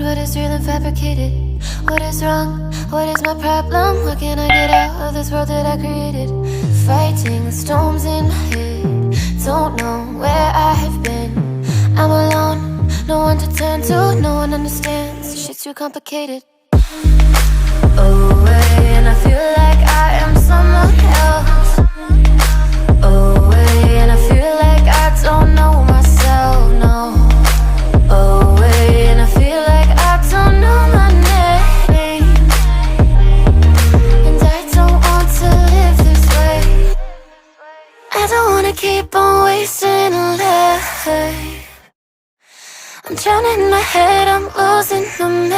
what is real and fabricated? What is wrong? What is my problem? What can I get out of this world that I created? Fighting the storms in my head. Don't know where I have been. I'm alone, no one to turn to. No one understands, shit's too complicated. Away, and I feel like I am someone else. Away, and I feel like I don't know myself, no. Away, and I feel like I don't know my name. And I don't want to live this way. I don't wanna keep on wasting a life. I'm drowning in my head, I'm losing my mind.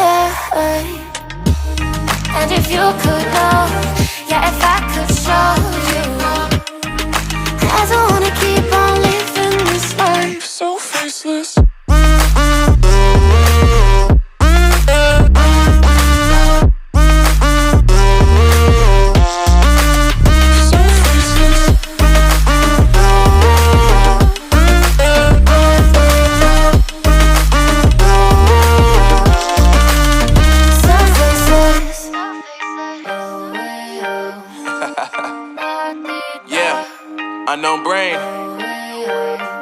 And if you could know, yeah, if I could show you, I don't wanna keep on living this life so faceless. Unknown brain,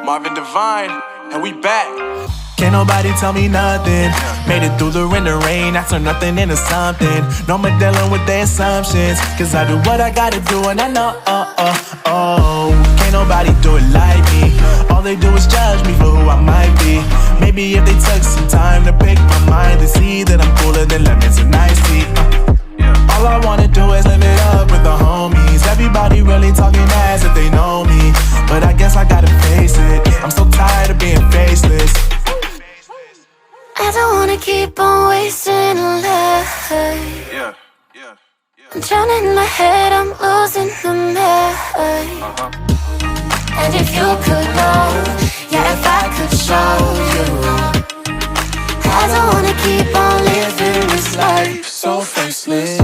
Marvin Divine, and we back. Can't nobody tell me nothing. Made it through the rain and rain, I turn nothing into something. No more dealing with their assumptions, cause I do what I gotta do and I know, can't nobody do it like me. All they do is judge me for who I might be. Maybe if they took some time to pick my mind, to see that I'm cooler than lemons and iced tea. All I wanna do is live it up with the homies. Everybody really talking as if they know me, but I guess I gotta face it. I'm so tired of being faceless. I don't wanna keep on wasting a life. I'm drowning in my head, I'm losing my mind. And if you could know, yeah, if I could show you, I don't wanna keep on living this life so faceless.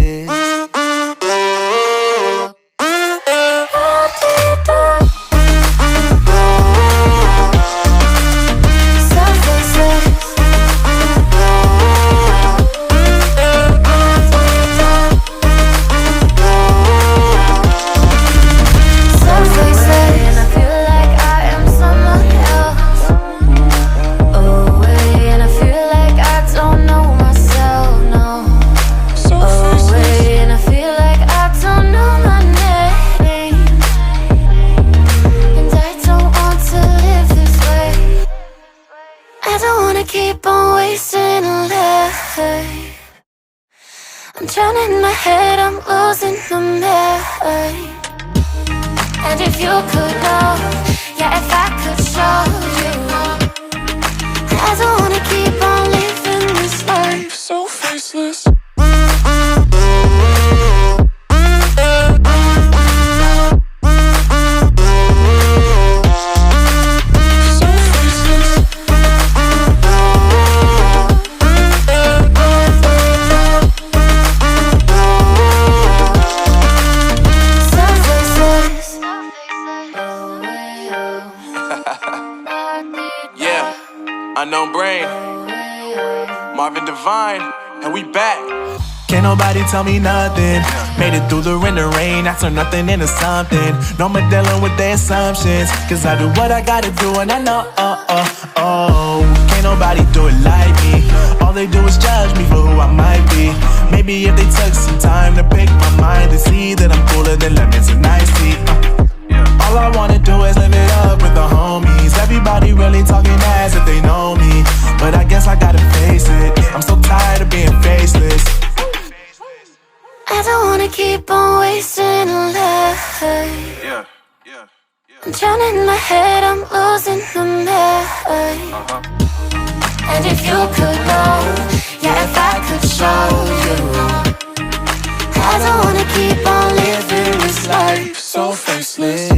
I'm drowning in my head, I'm losing my mind. And if you could know, yeah, if I could show you, I don't wanna keep on living this life so faceless. Unknown brain, Marvin Divine, and we back. Can't nobody tell me nothing. Made it through the rain and rain, I turn nothing into something. No more dealing with their assumptions, cause I do what I gotta do and I know, can't nobody do it like me. All they do is judge me for who I might be. Maybe if they took some time to pick my mind, to see that I'm cooler than lemons and iced tea. All I wanna do is live it up with the homies. Everybody really talking as if they know me, but I guess I gotta face it. I'm so tired of being faceless. I don't wanna keep on wasting a life. I'm drowning in my head, I'm losing my mind. And if you could know, yeah, if I could show you, I don't wanna keep on living this life so faceless.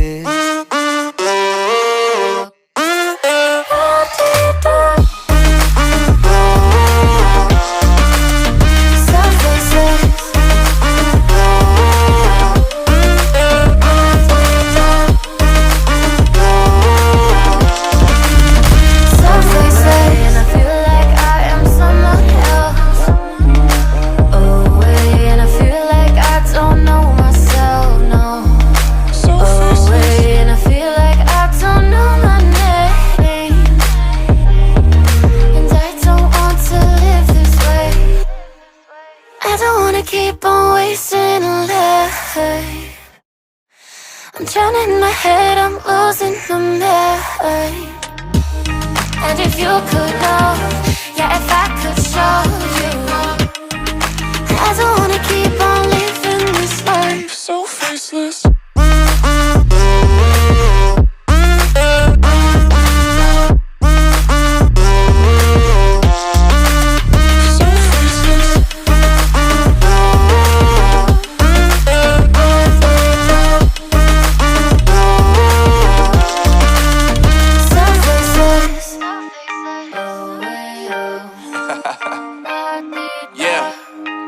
And I feel like I am wanna keep on wasting a life. I'm drowning my head, I'm losing my mind. And if you could know, yeah, if I could show you, I don't wanna keep on living this life so faceless.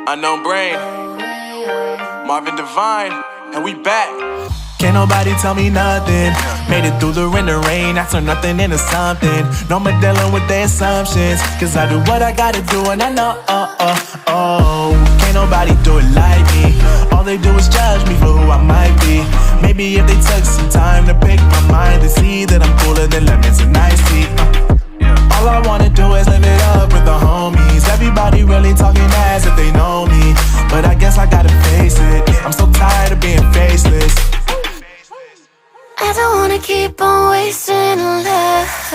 Unknown Brain, Marvin Divine, and we back. Can't nobody tell me nothing. Made it through the rain and rain, I turn nothing into something. No more dealing with their assumptions, cause I do what I gotta do and I know, can't nobody do it like me. All they do is judge me for who I might be. Maybe if they took some time to pick my mind, they see that I'm cooler than lemons and iced tea. All I wanna do is live it up with the homies. Everybody really talking as if they know me, but I guess I gotta face it. I'm so tired of being faceless. I don't wanna keep on wasting a life.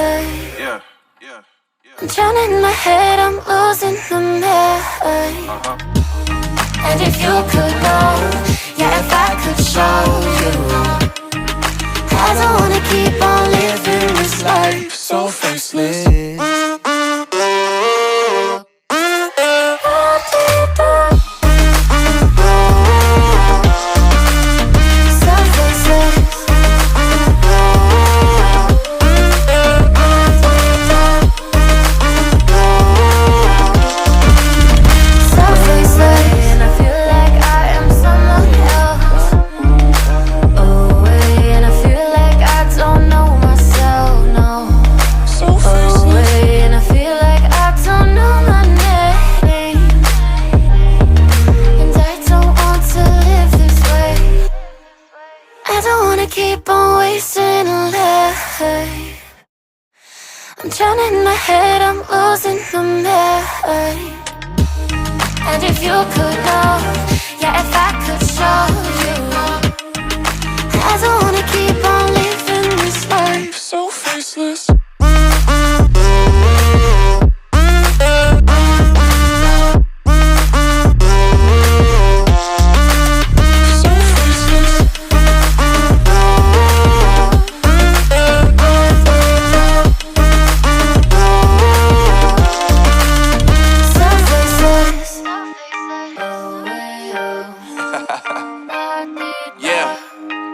I'm drowning my head, I'm losing my mind. And if you could know, yeah, if I could show you, I don't wanna keep on living this life so faceless. Keep on wasting a life. I'm drowning my head, I'm losing my mind. And if you could know, yeah, if I could show you, I don't wanna keep on living this life so faceless.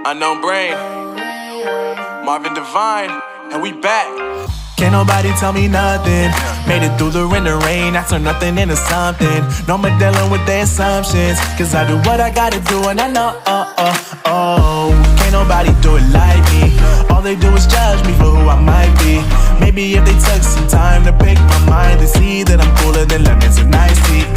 Unknown Brain, Marvin Divine, and we back. Can't nobody tell me nothing. Made it through the rain and rain, I turn nothing into something. No more dealing with their assumptions, cause I do what I gotta do and I know, can't nobody do it like me. All they do is judge me for who I might be. Maybe if they took some time to pick my mind, they see that I'm cooler than lemons and iced tea.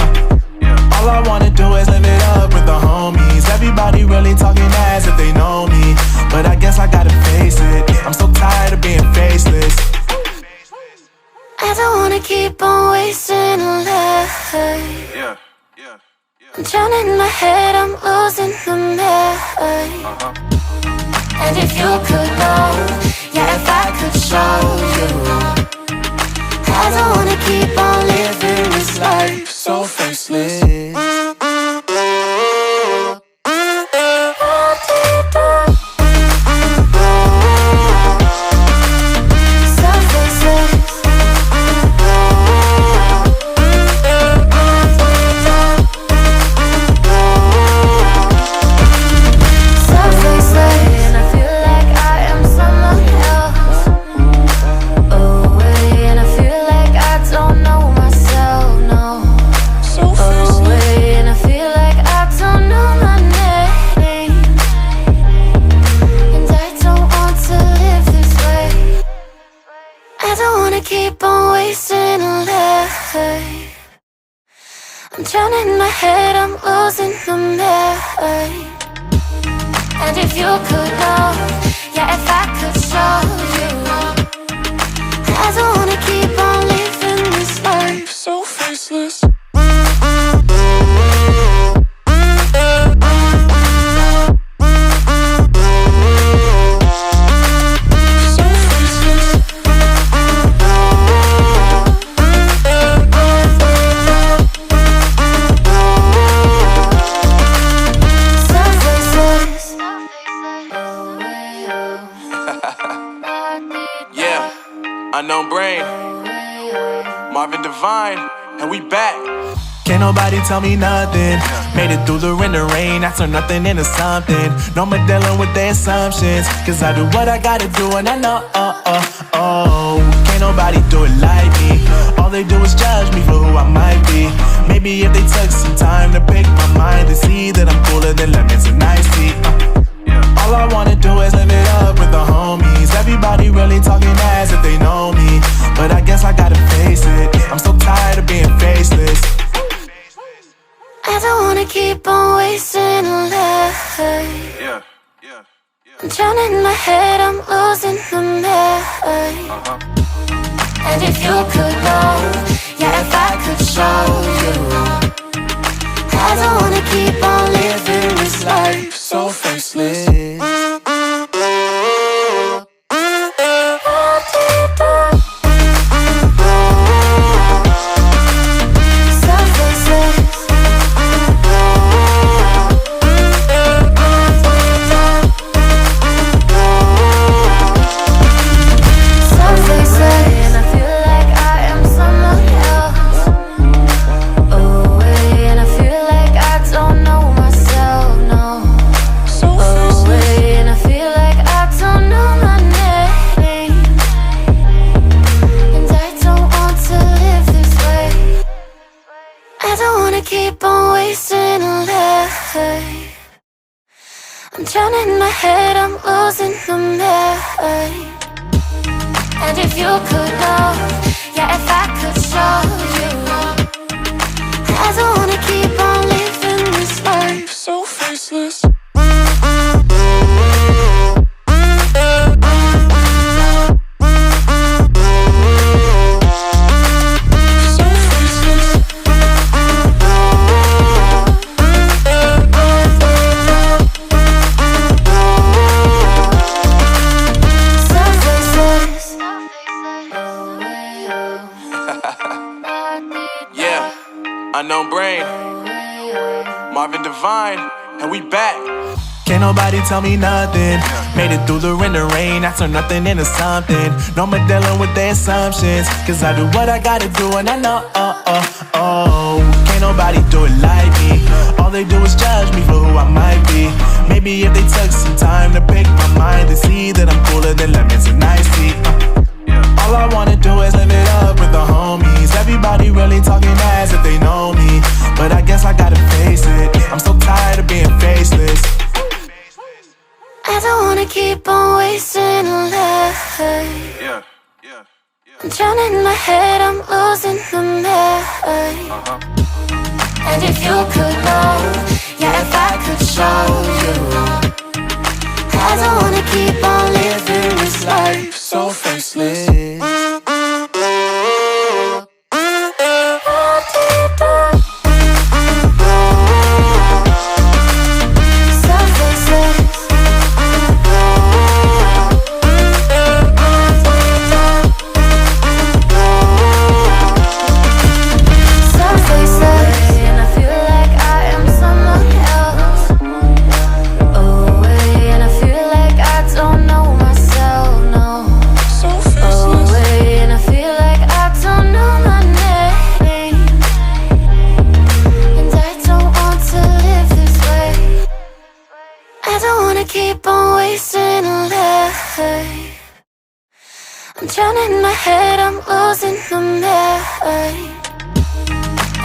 All I wanna do is live it up with the homies. Everybody really talking as if they know me, but I guess I gotta face it. I'm so tired of being faceless. I don't wanna keep on wasting a life. I'm drowning my head, I'm losing my mind. And if you could know, yeah, if I could show you, I don't wanna keep on living this life so faceless. Keep on wasting a life. I'm drowning my head, I'm losing my mind. And if you could know, yeah, if I could show you, I don't wanna keep on living this life so faceless. Divine, and we back. Can't nobody tell me nothing. Made it through the rain, I turn nothing into something. No more dealing with their assumptions, cause I do what I gotta do and I know, can't nobody do it like me. All they do is judge me for who I might be. Maybe if they took some time to pick my mind and see that I'm cooler than lemons and iced tea. All I wanna do is live it up with the homies. Everybody really talking as if they know me, but I guess I gotta face it. I'm so tired of being faceless. I don't wanna keep on wasting life. I'm drowning in my head, I'm losing the mind. And if you could know, yeah, if I could show you, I don't wanna keep on living this life so faceless. Keep on wasting life. I'm drowning in my head, I'm losing the mind. And if you could know, yeah, if I could show you, I don't wanna keep on living this life so faceless. Unknown Brain, Marvin Divine, and we back. Can't nobody tell me nothing. Made it through the rain, I turn nothing into something. No more dealing with their assumptions, cause I do what I gotta do and I know, can't nobody do it like me. All they do is judge me for who I might be. Maybe if they took some time to pick my mind and see that I'm cooler than lemons and iced tea. All I wanna do is live it up with the homies. Everybody really talking as if they know me, but I guess I gotta face it. I'm so tired of being faceless. I don't wanna keep on wasting life. I'm drowning in my head, I'm losing the mind. And if you could know, yeah, if I could show you, I don't wanna keep on living this life so faceless. Keep on wasting life. I'm drowning in my head, I'm losing the mind.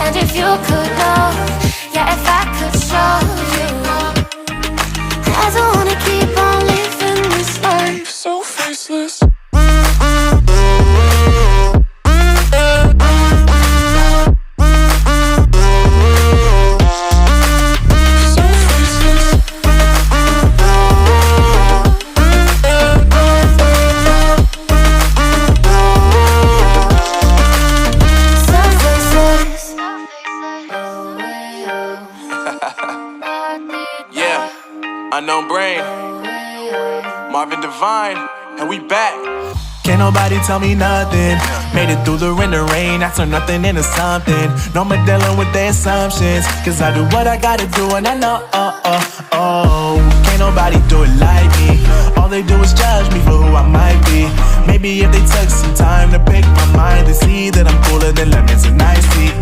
And if you could know, yeah, if I could show you, I don't wanna keep on living this life so faceless. Unknown Brain, Marvin Divine, and we back. Can't nobody tell me nothing. Made it through the rain, I turn nothing into something. No more dealing with their assumptions, cause I do what I gotta do and I know, can't nobody do it like me. All they do is judge me for who I might be. Maybe if they took some time to pick my mind, they see that I'm cooler than lemons and iced tea.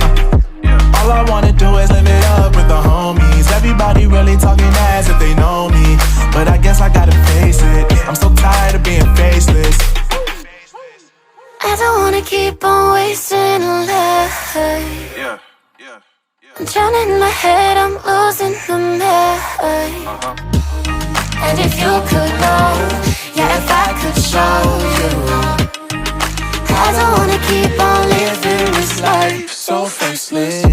All I wanna do is live it up with the homies. Everybody really talking as if they know me, but I guess I gotta face it. I'm so tired of being faceless. I don't wanna keep on wasting a life. I'm drowning in my head, I'm losing the mind. And if you could know, yeah, if I could show you, I don't wanna keep on living this life so faceless.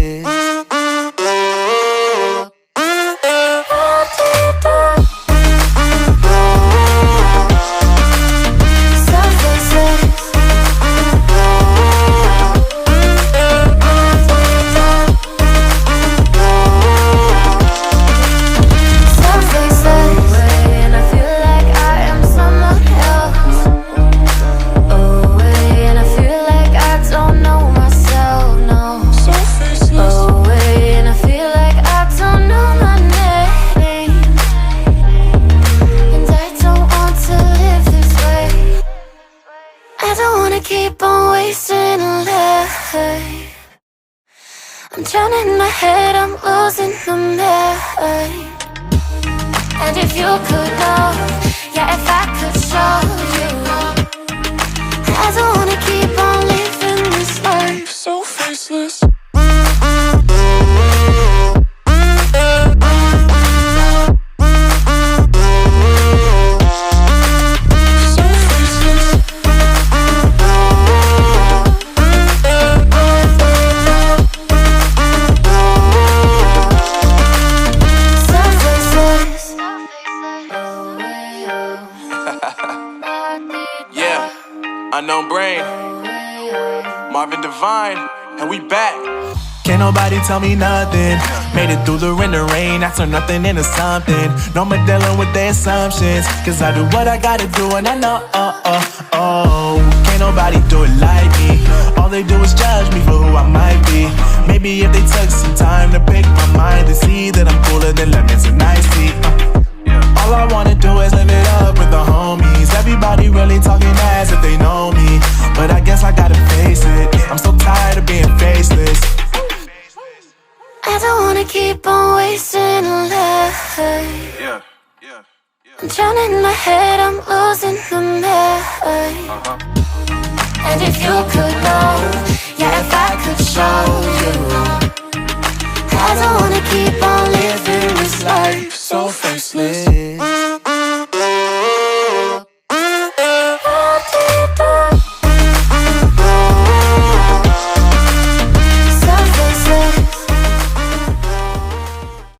Keep on wasting a life. I'm drowning in my head, I'm losing the mind. And if you could know, yeah, if I could show you, I don't wanna keep on living this life so faceless. Unknown Brain, Marvin Divine, and we back. Can't nobody tell me nothing. Made it through the rain and rain, I turn nothing into something. No more dealing with their assumptions, cause I do what I gotta do and I know, can't nobody do it like me. All they do is judge me for who I might be. Maybe if they took some time to pick my mind, they see that I'm cooler than lemons and iced tea. All I wanna do is live it up with the homies. Everybody really talking as if they know me, but I guess I gotta face it. I'm so tired of being faceless. I don't wanna keep on wasting a life. I'm drowning in my head, I'm losing the mind. And if you could know, yeah, if I could show you,